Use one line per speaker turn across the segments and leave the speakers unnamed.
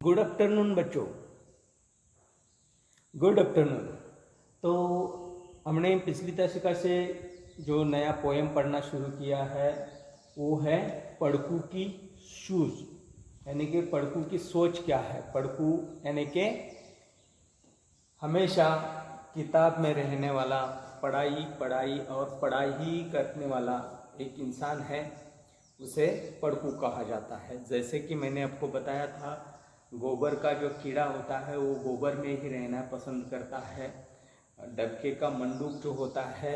Good afternoon बच्चों, good afternoon. तो हमने पिछली दशका से जो नया पोएम पढ़ना शुरू किया है वो है पढ़कू की शूज, यानी कि पढ़कू की सोच क्या है। पढ़कू यानी कि हमेशा किताब में रहने वाला, पढ़ाई पढ़ाई और पढ़ाई ही करने वाला एक इंसान है, उसे पढ़कू कहा जाता है। जैसे कि मैंने आपको बताया था, गोबर का जो कीड़ा होता है वो गोबर में ही रहना पसंद करता है। डबके का मंडूक जो होता है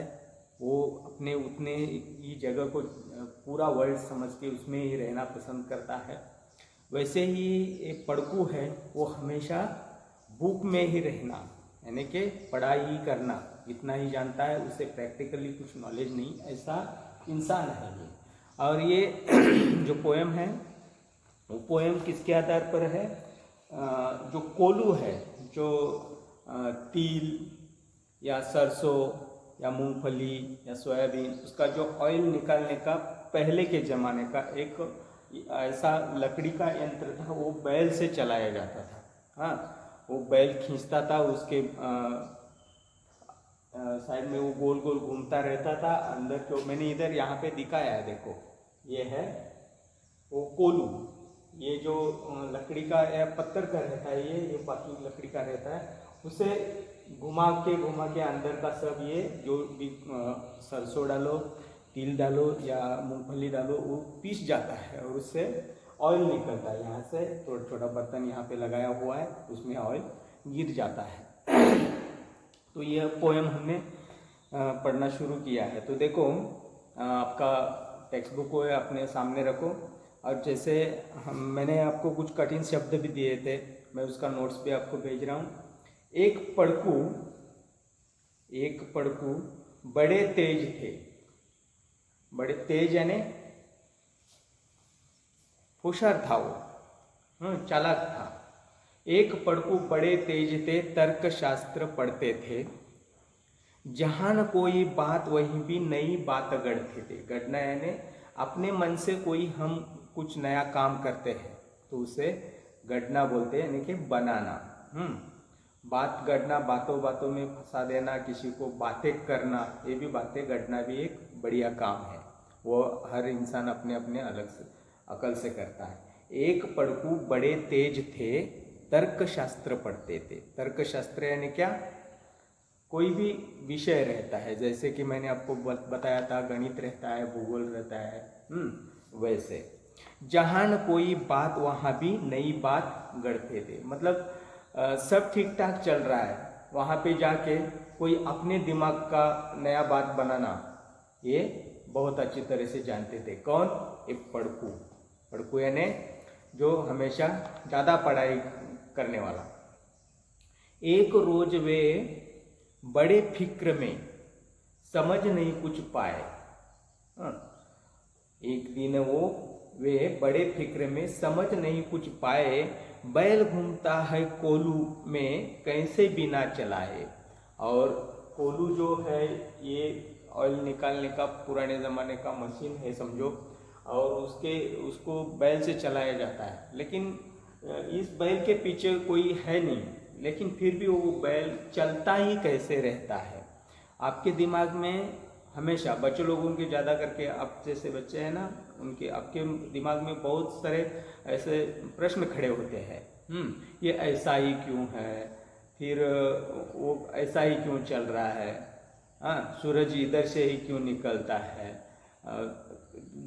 वो अपने उतने ही जगह को पूरा वर्ल्ड समझ के उसमें ही रहना पसंद करता है। वैसे ही एक पढ़कू है, वो हमेशा बुक में ही रहना, यानी कि पढ़ाई करना, इतना ही जानता है। उसे प्रैक्टिकली कुछ नॉलेज नहीं, ऐसा इंसान है ये। और ये जो पोएम है वो पोएम किसके आधार पर है? जो कोलू है, जो तिल या सरसों या मूंगफली या सोयाबीन, उसका जो ऑयल निकालने का पहले के ज़माने का एक ऐसा लकड़ी का यंत्र था, वो बैल से चलाया जाता था। हाँ, वो बैल खींचता था, उसके साइड में वो गोल गोल घूमता रहता था। अंदर जो मैंने इधर यहाँ पे दिखाया है, देखो, ये है वो कोलू। ये जो लकड़ी का या पत्थर का रहता है, ये बाकी लकड़ी का रहता है, उसे घुमा के अंदर का सब, ये जो भी सरसों डालो, तिल डालो या मूंगफली डालो, वो पीस जाता है और उससे ऑयल निकलता है। यहाँ से थोड़ा छोटा बर्तन यहाँ पे लगाया हुआ है, उसमें ऑयल गिर जाता है। तो यह पोएम हमने पढ़ना शुरू किया है। तो देखो, आपका टेक्स्ट बुक को अपने सामने रखो, और जैसे मैंने आपको कुछ कठिन शब्द भी दिए थे, मैं उसका नोट्स भी आपको भेज रहा हूँ। एक पढ़कू बड़े तेज थे। बड़े तेज यानी होशियार था वो, चालाक था। एक पढ़कू बड़े तेज थे, तर्क शास्त्र पढ़ते थे। जहाँ न कोई बात वहीं भी नई बात गढ़ते थे। गढ़ना यानी अपने मन से कोई हम कुछ नया काम करते हैं तो उसे गढ़ना बोलते हैं, यानी कि बनाना। बात गढ़ना, बातों बातों में फंसा देना, किसी को बातें करना, ये भी बातें गढ़ना भी एक बढ़िया काम है। वो हर इंसान अपने अपने अलग से अकल से करता है। एक पढ़कू बड़े तेज थे, तर्क शास्त्र पढ़ते थे। तर्क शास्त्र यानी क्या? कोई भी विषय रहता है, जैसे कि मैंने आपको बताया था, गणित रहता है, भूगोल रहता है, वैसे जहाँ न कोई बात वहाँ भी नई बात गढ़ते थे। मतलब सब ठीक ठाक चल रहा है, वहाँ पे जाके कोई अपने दिमाग का नया बात बनाना, ये बहुत अच्छी तरह से जानते थे। कौन? एक पढ़कू। पढ़कू यानी जो हमेशा ज़्यादा पढ़ाई करने वाला। एक रोज वे बड़े फिक्र में समझ नहीं कुछ पाए। एक दिन वे बड़े फिक्र में समझ नहीं कुछ पाए। बैल घूमता है कोलू में, कैसे बिना चलाए। और कोलू जो है ये ऑयल निकालने का पुराने ज़माने का मशीन है समझो, और उसको बैल से चलाया जाता है। लेकिन इस बैल के पीछे कोई है नहीं, लेकिन फिर भी वो बैल चलता ही कैसे रहता है। आपके दिमाग में हमेशा, बच्चे लोगों के ज़्यादा करके, आप जैसे बच्चे हैं ना, उनके आपके दिमाग में बहुत सारे ऐसे प्रश्न खड़े होते हैं। ये ऐसा ही क्यों है, फिर वो ऐसा ही क्यों चल रहा है, सूरज इधर से ही क्यों निकलता है,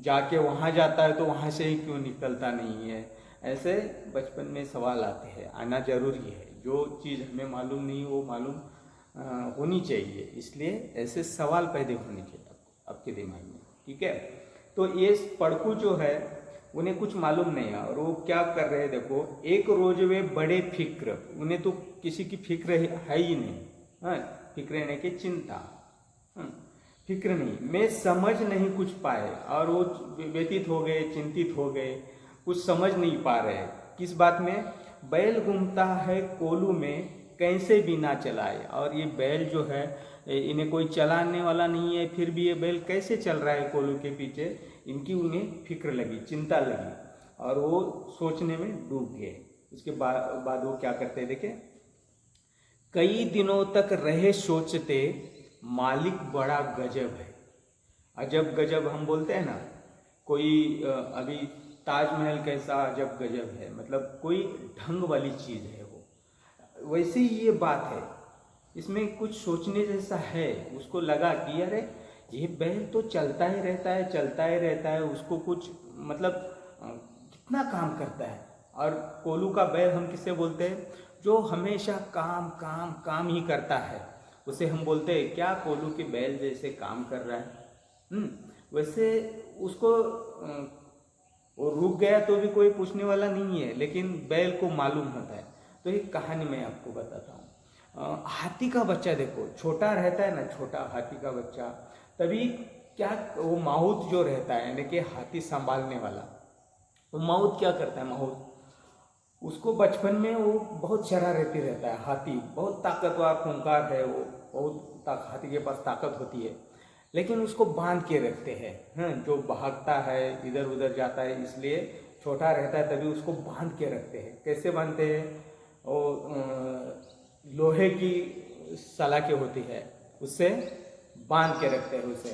जाके वहाँ जाता है तो वहाँ से ही क्यों निकलता नहीं है। ऐसे बचपन में सवाल आते हैं, आना जरूरी है। जो चीज़ हमें मालूम नहीं वो मालूम होनी चाहिए, इसलिए ऐसे सवाल पैदा होने चाहिए आपके दिमाग में, ठीक है। तो ये पढ़कू जो है उन्हें कुछ मालूम नहीं है, और वो क्या कर रहे हैं देखो। एक रोज वे बड़े फिक्र, उन्हें तो किसी की फिक्र है ही नहीं। फिक्र यानी कि चिंता, फिक्र नहीं, मैं समझ नहीं कुछ पाए, और वो व्यतीत हो गए, चिंतित हो गए, कुछ समझ नहीं पा रहे। किस बात में? बैल घूमता है कोलू में, कैसे बिना चलाए। और ये बैल जो है, इन्हें कोई चलाने वाला नहीं है, फिर भी ये बैल कैसे चल रहा है कोलू के पीछे, इनकी उन्हें फिक्र लगी, चिंता लगी, और वो सोचने में डूब गए। उसके बाद वो क्या करते हैं देखिए, कई दिनों तक रहे सोचते, मालिक बड़ा गजब है। अजब गजब हम बोलते हैं ना, कोई अभी ताजमहल कैसा अजब गजब है, मतलब कोई ढंग वाली चीज़ है वो, वैसे ही ये बात है। इसमें कुछ सोचने जैसा है। उसको लगा कि अरे ये बैल तो चलता ही रहता है, चलता ही रहता है, उसको कुछ मतलब कितना काम करता है। और कोलू का बैल हम किसे बोलते हैं, जो हमेशा काम काम काम ही करता है, उसे हम बोलते हैं क्या, कोलू के बैल जैसे काम कर रहा है। वैसे उसको वो रुक गया तो भी कोई पूछने वाला नहीं है, लेकिन बैल को मालूम होता है। तो एक कहानी मैं आपको बताता हूँ। हाथी का बच्चा देखो, छोटा रहता है ना, छोटा हाथी का बच्चा, तभी क्या वो माहौत जो रहता है, यानी कि हाथी संभालने वाला, वो माहौत क्या करता है, माहौत उसको बचपन में वो बहुत शरारती रहता है। हाथी बहुत ताकतवर खूंखार है, वो बहुत हाथी के पास ताकत होती है, लेकिन उसको बांध के रखते हैं। जो भागता है इधर उधर जाता है, इसलिए छोटा रहता है तभी उसको बांध के रखते हैं। कैसे बांधते हैं, वो लोहे की सलाखें होती है, उससे बांध के रखते हैं उसे।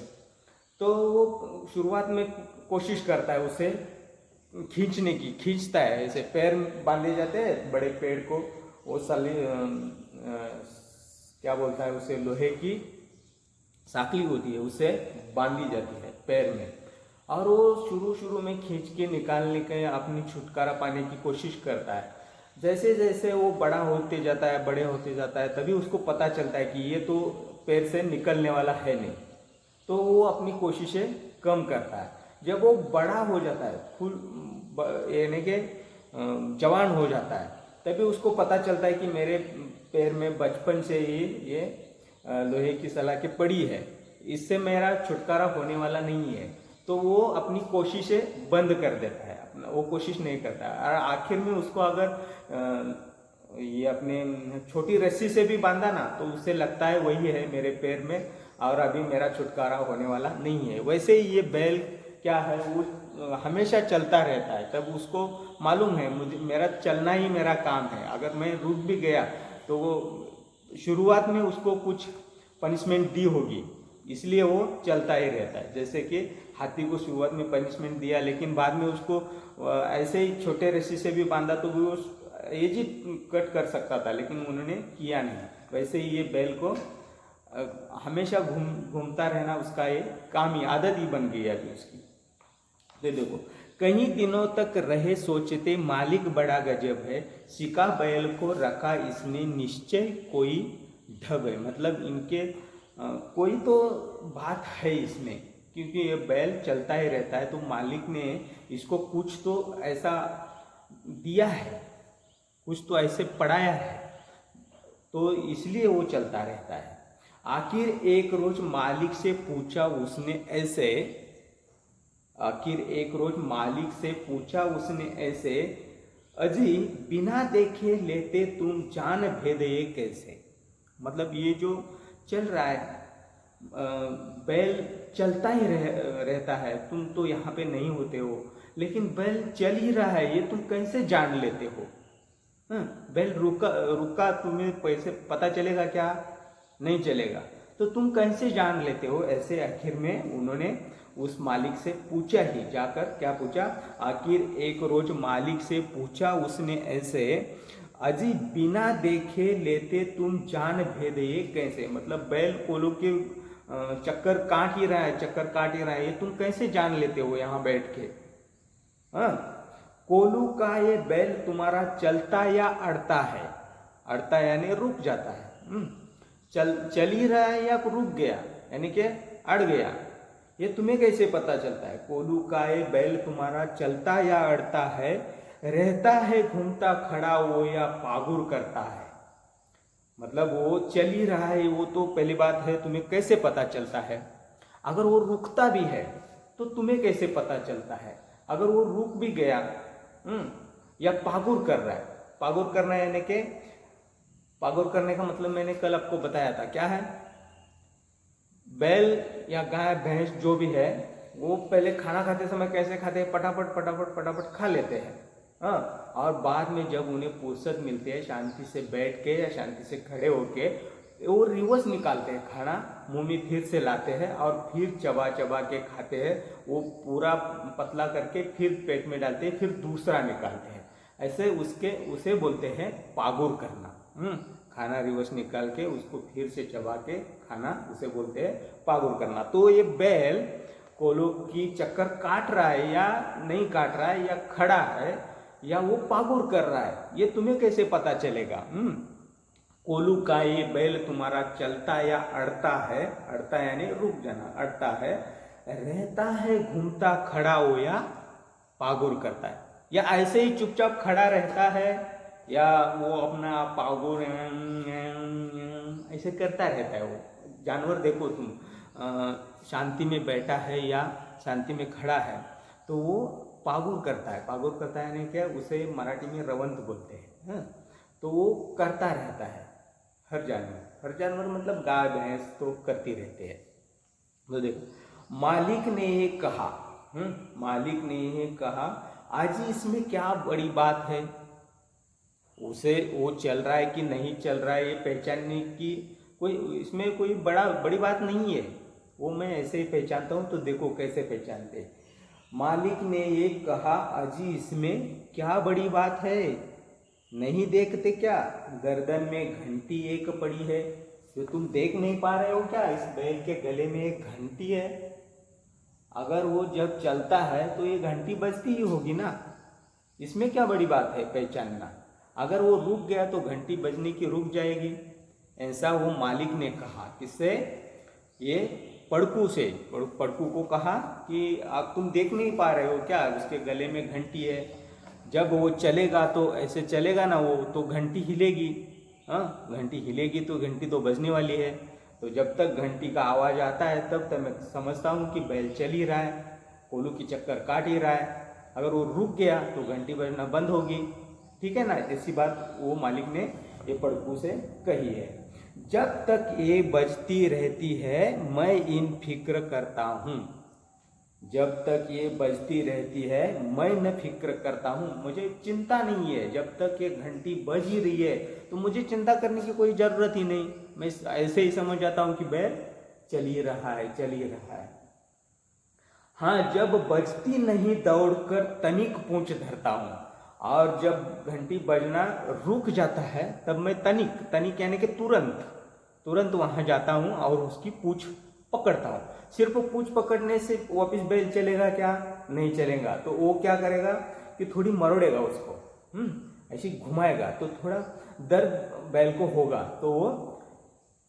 तो वो शुरुआत में कोशिश करता है उसे खींचने की, खींचता है, ऐसे पैर बांधे जाते हैं बड़े पेड़ को, वो क्या बोलता है उसे, लोहे की साकली होती है, उसे बांधी जाती है पैर में। और वो शुरू में खींच के निकालने के अपनी छुटकारा पाने की कोशिश करता है। जैसे जैसे वो बड़ा होते जाता है, बड़े होते जाता है, तभी उसको पता चलता है कि ये तो पैर से निकलने वाला है नहीं, तो वो अपनी कोशिशें कम करता है। जब वो बड़ा हो जाता है, फुल यानी कि जवान हो जाता है, तभी उसको पता चलता है कि मेरे पैर में बचपन से ही ये लोहे की सलाखें पड़ी है, इससे मेरा छुटकारा होने वाला नहीं है। तो वो अपनी कोशिशें बंद कर देता है, अपना वो कोशिश नहीं करता है। और आखिर में उसको अगर ये अपने छोटी रस्सी से भी बांधा ना, तो उसे लगता है वही है मेरे पैर में, और अभी मेरा छुटकारा होने वाला नहीं है। वैसे ही ये बैल क्या है, वो हमेशा चलता रहता है, तब उसको मालूम है मुझे मेरा चलना ही मेरा काम है। अगर मैं रुक भी गया तो वो शुरुआत में उसको कुछ पनिशमेंट दी होगी, इसलिए वो चलता ही रहता है। जैसे कि हाथी को शुरुआत में पनिशमेंट दिया, लेकिन बाद में उसको ऐसे ही छोटे रस्सी से भी बांधा तो वो इजी कट कर सकता था, लेकिन उन्होंने किया नहीं। वैसे ही ये बैल को हमेशा घूमता रहना उसका ये काम ही, आदत ही बन गई अभी उसकी। तो देखो, कई दिनों तक रहे सोचते, मालिक बड़ा गजब है, सिका बैल को रखा इसने निश्चय कोई ढब है। मतलब इनके कोई तो बात है इसमें, क्योंकि ये बैल चलता ही रहता है, तो मालिक ने इसको कुछ तो ऐसा दिया है, कुछ तो ऐसे पढ़ाया है, तो इसलिए वो चलता रहता है। आखिर एक रोज मालिक से पूछा उसने ऐसे, अजी बिना देखे लेते तुम जान भेदे कैसे। मतलब ये जो चल रहा है, बैल चलता ही रहता है, तुम तो यहाँ पे नहीं होते हो, लेकिन बैल चल ही रहा है, ये तुम कैसे जान लेते हो। बैल रुका तुम्हें पैसे पता चलेगा क्या, नहीं चलेगा, तो तुम कैसे जान लेते हो। ऐसे आखिर में उन्होंने उस मालिक से पूछा ही, जाकर क्या पूछा, आखिर एक रोज मालिक से पूछा उसने ऐसे, अजी बिना देखे लेते तुम जान भेदे कैसे। मतलब बैल कोलू के चक्कर काट ही रहा है, ये तुम कैसे जान लेते हो यहाँ बैठ के। कोलू का ये बैल तुम्हारा चलता या अड़ता है, अड़ता यानी रुक जाता है, चल ही रहा है या रुक गया यानी कि अड़ गया, ये तुम्हें कैसे पता चलता है। कोलू का ये बैल तुम्हारा चलता या अड़ता है, रहता है घूमता खड़ा वो या पागुर करता है। मतलब वो चल ही रहा है, वो तो पहली बात है, तुम्हें कैसे पता चलता है। अगर वो रुकता भी है तो तुम्हें कैसे पता चलता है। अगर वो रुक भी गया या पागुर कर रहा है, पागुर करना यानी कि पागुर करने का मतलब मैंने कल आपको बताया था, क्या है, बैल या गाय भैंस जो भी है, वो पहले खाना खाते समय कैसे खाते हैं, फटाफट फटाफट फटाफट खा लेते हैं। हाँ, और बाद में जब उन्हें फुर्सत मिलती है शांति से बैठ के या शांति से खड़े होके, वो रिवर्स निकालते हैं खाना, मुंह में फिर से लाते हैं और फिर चबा चबा के खाते हैं। वो पूरा पतला करके फिर पेट में डालते हैं, फिर दूसरा निकालते हैं। ऐसे उसे बोलते हैं पागुर करना। खाना रिवर्स निकाल के उसको फिर से चबा के खाना, उसे बोलते हैं पागुर करना। तो ये बैल कोल्हू की चक्कर काट रहा है या नहीं काट रहा है, या खड़ा है या वो पागुर कर रहा है, ये तुम्हें कैसे पता चलेगा? कोल्हू का ये बैल तुम्हारा चलता या अड़ता है, अड़ता यानी रुक जाना, अड़ता है, रहता है घूमता खड़ा हो या पागुर करता है, या ऐसे ही चुपचाप खड़ा रहता है, या वो अपना पागुर ऐसे करता रहता है। वो जानवर देखो तुम, शांति में बैठा है या शांति में खड़ा है तो वो पागुर करता है। पागुर करता है यानी क्या, उसे मराठी में रवंत बोलते हैं। तो वो करता रहता है। हर जानवर मतलब गाय भैंस तो करती रहते हैं। तो देखो मालिक ने ये कहा, मालिक ने ये कहा, आज इसमें क्या बड़ी बात है? उसे वो चल रहा है कि नहीं चल रहा है ये पहचानने की कोई, इसमें कोई बड़ी बात नहीं है। वो मैं ऐसे ही पहचानता हूँ। तो देखो कैसे पहचानते हैं। मालिक ने ये कहा, अजी इसमें क्या बड़ी बात है? नहीं देखते क्या गर्दन में घंटी एक पड़ी है? तो तुम देख नहीं पा रहे हो क्या इस बैल के गले में एक घंटी है? अगर वो जब चलता है तो ये घंटी बजती ही होगी ना। इसमें क्या बड़ी बात है पहचानना? अगर वो रुक गया तो घंटी बजने की रुक जाएगी। ऐसा वो मालिक ने कहा। किससे? ये पड़कू से। पड़कू को कहा कि आप तुम देख नहीं पा रहे हो क्या उसके गले में घंटी है? जब वो चलेगा तो ऐसे चलेगा ना वो, तो घंटी हिलेगी। हाँ, घंटी हिलेगी तो घंटी तो बजने वाली है। तो जब तक घंटी का आवाज़ आता है तब तक मैं समझता हूँ कि बैल चल ही रहा है, कोल्हू की चक्कर काट ही रहा है। अगर वो रुक गया तो घंटी बजना बंद होगी। ठीक है ना? ऐसी बात वो मालिक ने ये पड़कू से कही है। जब तक ये बजती रहती है मैं इन फिक्र करता हूँ। जब तक ये बजती रहती है मैं न फिक्र करता हूँ, मुझे चिंता नहीं है। जब तक ये घंटी बज ही रही है तो मुझे चिंता करने की कोई ज़रूरत ही नहीं। मैं ऐसे ही समझ जाता हूँ कि बैल चल ही रहा है, चल ही रहा है। हाँ, जब बजती नहीं दौड़कर तनिक पूंछ धरता हूँ, और जब घंटी बजना रुक जाता है तब मैं तनिक यानी कि तुरंत वहाँ जाता हूँ और उसकी पूंछ पकड़ता हूँ। सिर्फ पूंछ पकड़ने से वापस बैल चलेगा क्या? नहीं चलेगा। तो वो क्या करेगा कि थोड़ी मरोड़ेगा उसको, ऐसे घुमाएगा तो थोड़ा दर्द बैल को होगा तो वो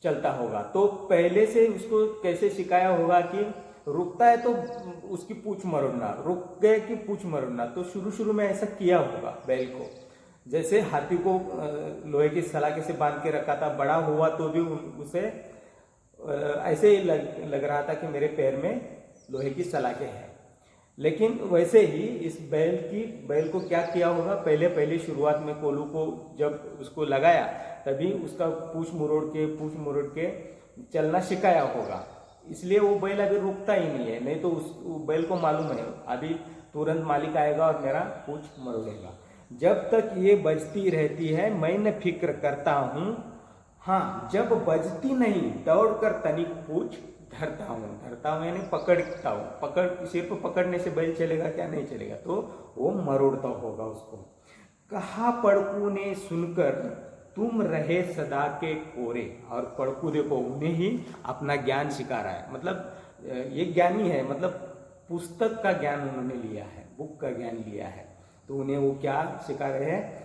चलता होगा। तो पहले से उसको कैसे सिखाया होगा कि रुकता है तो उसकी पूंछ मरोड़ना, रुक गए कि पूंछ मरोड़ना। तो शुरू में ऐसा किया होगा बैल को। जैसे हाथी को लोहे की सलाखे से बांध के रखा था, बड़ा हुआ तो भी उसे ऐसे ही लग रहा था कि मेरे पैर में लोहे की सलाखें हैं। लेकिन वैसे ही इस बैल को क्या किया होगा, पहले शुरुआत में कोल्हू को जब उसको लगाया तभी उसका पूंछ मुरोड़ के चलना सिखाया होगा। इसलिए वो बैल अभी रुकता ही नहीं है। नहीं तो उस बैल को मालूम है अभी तुरंत मालिक आएगा और मेरा पूंछ मरोड़ेगा। जब तक ये बजती रहती है मैं न फिक्र करता हूँ। हाँ, जब बजती नहीं दौड़कर तनिक पूंछ धरता हूँ यानी पकड़ता हूँ। सिर्फ पकड़ने से बैल चलेगा क्या? नहीं चलेगा। तो वो मरोड़ता होगा उसको। कहा पड़कू ने सुनकर तुम रहे सदा के कोरे। और पड़कू देखो उन्हें ही अपना ज्ञान सिखा रहा है। मतलब ये ज्ञानी है, मतलब पुस्तक का ज्ञान उन्होंने लिया है, बुक का ज्ञान लिया है। तो उन्हें वो क्या सिखा रहे हैं?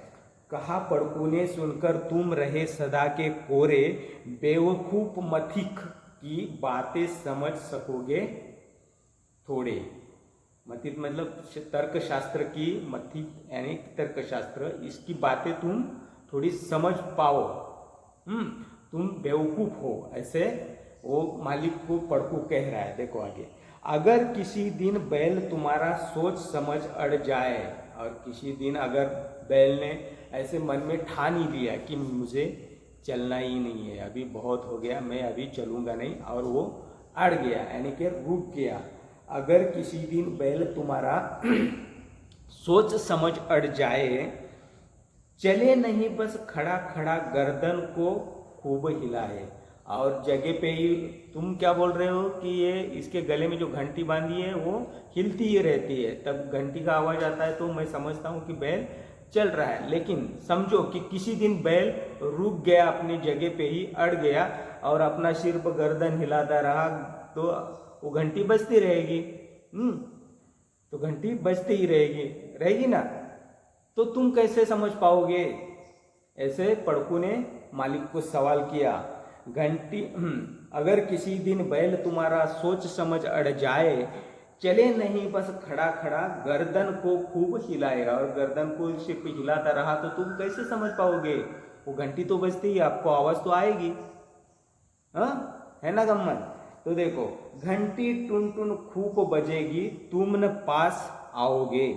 कहा पड़कू ने सुनकर तुम रहे सदा के कोरे, बेवकूफ मथिक की बातें समझ सकोगे थोड़े। मथिक मतलब तर्कशास्त्र की, मथिक यानी तर्कशास्त्र, इसकी बातें तुम थोड़ी समझ पाओ। तुम बेवकूफ हो, ऐसे वो मालिक को पड़कू कह रहा है। देखो आगे, अगर किसी दिन बैल तुम्हारा सोच समझ अड़ जाए, और किसी दिन अगर बैल ने ऐसे मन में ठान ही लिया कि मुझे चलना ही नहीं है, अभी बहुत हो गया, मैं अभी चलूँगा नहीं, और वो अड़ गया यानी कि रुक गया। अगर किसी दिन बैल तुम्हारा सोच समझ अड़ जाए, चले नहीं बस खड़ा खड़ा गर्दन को खूब हिलाए। और जगह पे ही तुम क्या बोल रहे हो कि ये इसके गले में जो घंटी बांधी है वो हिलती ही रहती है, तब घंटी का आवाज आता है तो मैं समझता हूँ कि बैल चल रहा है। लेकिन समझो कि किसी दिन बैल रुक गया, अपनी जगह पे ही अड़ गया और अपना सिर पर गर्दन हिलाता रहा, तो वो घंटी बजती रहेगी। तो घंटी बजती ही रहेगी रहेगी ना। तो तुम कैसे समझ पाओगे? ऐसे पड़कू ने मालिक को सवाल किया। घंटी अगर किसी दिन बैल तुम्हारा सोच समझ अड़ जाए, चले नहीं बस खड़ा खड़ा गर्दन को खूब हिलाएगा, और गर्दन को सिर्फ हिलाता रहा तो तुम कैसे समझ पाओगे? वो घंटी तो बजती ही, आपको आवाज तो आएगी। है ना गम्मत? तो देखो, घंटी टुन टुन खूब बजेगी, तुम न पास आओगे,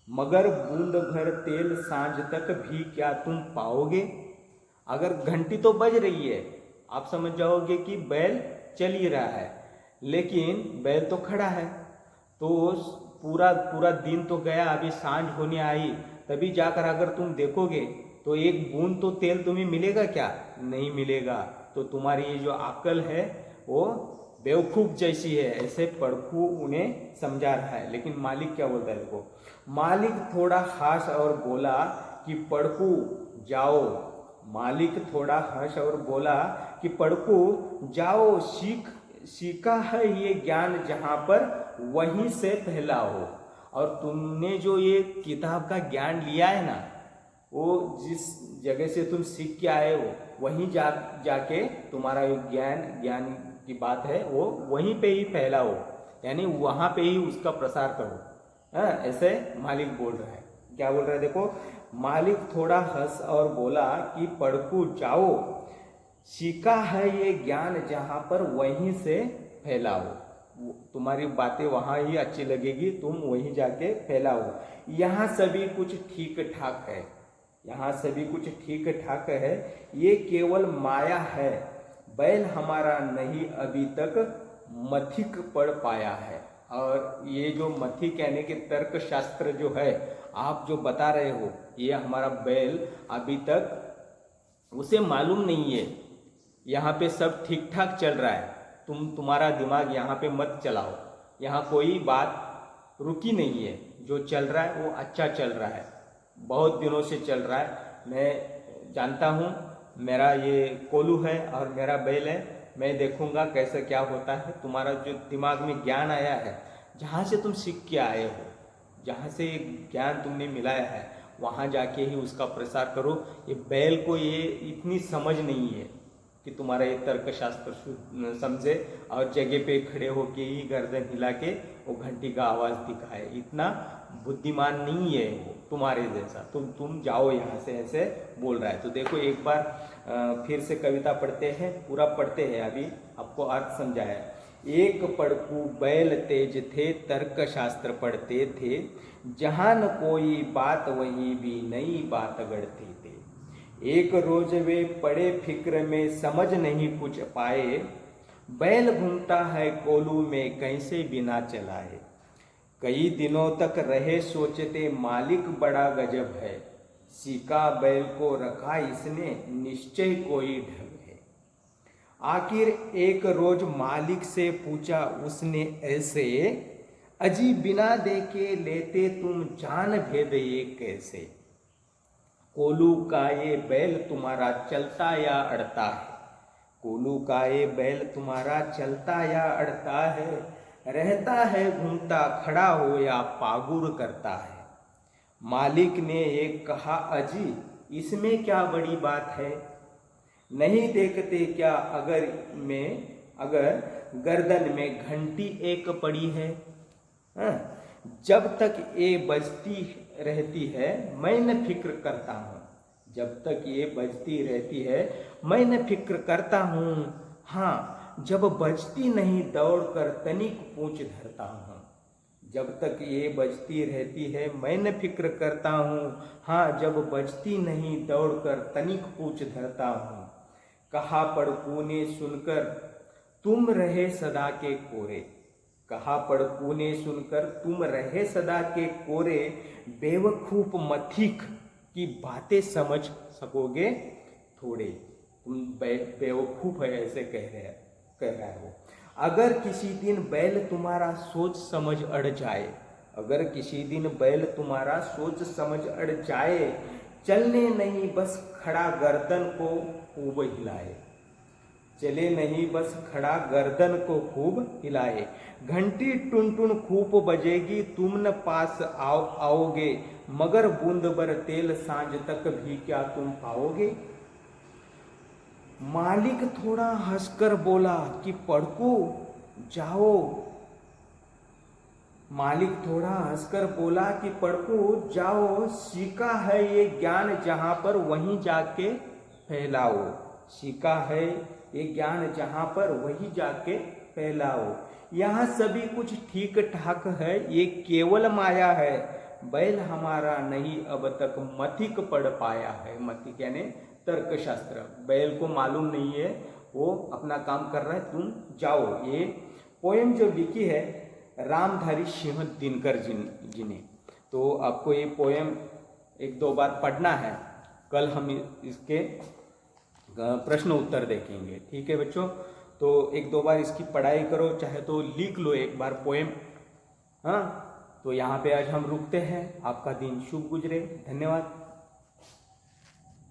मगर बूंद भर तेल सांझ तक भी क्या तुम पाओगे। अगर घंटी तो बज रही है, आप समझ जाओगे कि बैल चल ही रहा है, लेकिन बैल तो खड़ा है। तो पूरा पूरा दिन तो गया, अभी सांझ होने आई, तभी जाकर अगर तुम देखोगे तो एक बूंद तो तेल तुम्हें मिलेगा क्या? नहीं मिलेगा। तो तुम्हारी ये जो अक्ल है वो बेवकूफ जैसी है, ऐसे पड़कू उन्हें समझा रहा है। लेकिन मालिक क्या बोलता है? देखो, मालिक थोड़ा हंस और बोला कि पड़कू जाओ। मालिक थोड़ा हंस और बोला कि पड़कू जाओ, सीखा है ये ज्ञान जहां पर वहीं से फैलाओ। और तुमने जो ये किताब का ज्ञान लिया है ना, वो जिस जगह से तुम सीख के आए हो वहीं जाके तुम्हारा ज्ञान की बात है वो वहीं पे ही फैलाओ, यानी वहां पे ही उसका प्रसार करो। ऐसे मालिक बोल रहा है। क्या बोल रहा है? देखो, मालिक थोड़ा हंस और बोला कि पड़कू जाओ, सीखा है ये ज्ञान जहां पर वहीं से फैलाओ। तुम्हारी बातें वहां ही अच्छी लगेगी, तुम वहीं जाके फैलाओ। यहाँ सभी कुछ ठीक ठाक है, यहाँ सभी कुछ ठीक ठाक है, ये केवल माया है, बैल हमारा नहीं अभी तक मथिक पढ़ पाया है। और ये जो मथिक यानी कि तर्क शास्त्र जो है आप जो बता रहे हो, ये हमारा बैल अभी तक उसे मालूम नहीं है। यहाँ पे सब ठीक ठाक चल रहा है, तुम्हारा दिमाग यहाँ पे मत चलाओ, यहाँ कोई बात रुकी नहीं है, जो चल रहा है वो अच्छा चल रहा है, बहुत दिनों से चल रहा है। मैं जानता हूँ, मेरा ये कोलू है और मेरा बैल है, मैं देखूंगा कैसे क्या होता है। तुम्हारा जो दिमाग में ज्ञान आया है, जहाँ से तुम सीख के आए हो, जहाँ से ज्ञान तुमने मिलाया है, वहाँ जाके ही उसका प्रसार करो। ये बैल को ये इतनी समझ नहीं है कि तुम्हारा ये तर्कशास्त्र समझे और जगह पे खड़े होके ही गर्दन हिला के वो घंटी का आवाज़ दिखाए। इतना बुद्धिमान नहीं है वो तुम्हारे जैसा। तुम जाओ यहाँ से, ऐसे बोल रहा है। तो देखो, एक बार फिर से कविता पढ़ते हैं, पूरा पढ़ते हैं, अभी आपको अर्थ समझाया। एक पड़कू बैल तेज थे, तर्कशास्त्र पढ़ते थे, जहाँ न कोई बात वहीं भी नई बात गढ़ते थे। एक रोज वे पड़े फिक्र में, समझ नहीं कुछ पाए, बैल घूमता है कोलू में कैसे बिना चलाए। कई दिनों तक रहे सोचते, मालिक बड़ा गजब है, सीका बैल को रखा इसने, निश्चय कोई ढंग है। आखिर एक रोज मालिक से पूछा उसने ऐसे, अजी बिना देखे लेते तुम जान भेद ये कैसे। कोलू का ये बैल तुम्हारा चलता या अड़ता है, कोलू का ये बैल तुम्हारा चलता या अड़ता है, रहता है घूमता खड़ा हो या पागुर करता है। मालिक ने एक कहा, अजी इसमें क्या बड़ी बात है, नहीं देखते क्या अगर गर्दन में घंटी एक पड़ी है। जब तक ये बजती रहती है मैं न फिक्र करता हूँ, जब तक ये बजती रहती है मैं न फिक्र करता हूँ। हाँ, जब बजती नहीं दौड़कर तनिक पूंछ धरता हूँ, जब तक ये बजती रहती है मैं न फिक्र करता हूँ। हाँ, जब बजती नहीं दौड़कर तनिक पूंछ धरता हूँ। कहा पड़कू ने सुनकर, तुम रहे सदा के कोरे, कहा पड़कू ने सुनकर, तुम रहे सदा के कोरे, बेवकूफ मथिक की बातें समझ सकोगे थोड़े। तुम बेवकूफ है ऐसे कह रहे हो। अगर किसी दिन बैल तुम्हारा सोच समझ अड़ जाए, अगर किसी दिन बैल तुम्हारा सोच समझ अड़ जाए, चलने नहीं बस खड़ा गर्दन को खूब हिलाए, चले नहीं बस खड़ा गर्दन को खूब हिलाए। घंटी टुन टुन खूब बजेगी, तुम न पास आओगे, मगर बूंद भर तेल सांझ तक भी क्या तुम पाओगे। मालिक थोड़ा हंसकर बोला कि पड़कू जाओ, मालिक थोड़ा हंसकर बोला कि पड़कू जाओ, सीखा है ये ज्ञान जहां पर वहीं जाके फैलाओ, सीखा है ये ज्ञान जहां पर वहीं जाके फैलाओ। यहाँ सभी कुछ ठीक ठाक है, ये केवल माया है, बैल हमारा नहीं अब तक मथिक पढ़ पाया है। मथिक यानी तर्कशास्त्र, बैल को मालूम नहीं है, वो अपना काम कर रहा है, तुम जाओ। ये पोएम जो लिखी है रामधारी सिंह दिनकर जी ने। तो आपको ये पोएम एक दो बार पढ़ना है, कल हम इसके प्रश्न उत्तर देखेंगे, ठीक है बच्चों। तो एक दो बार इसकी पढ़ाई करो, चाहे तो लिख लो एक बार पोएम। हाँ, तो यहाँ पे आज हम रुकते हैं। आपका दिन शुभ गुजरे, धन्यवाद।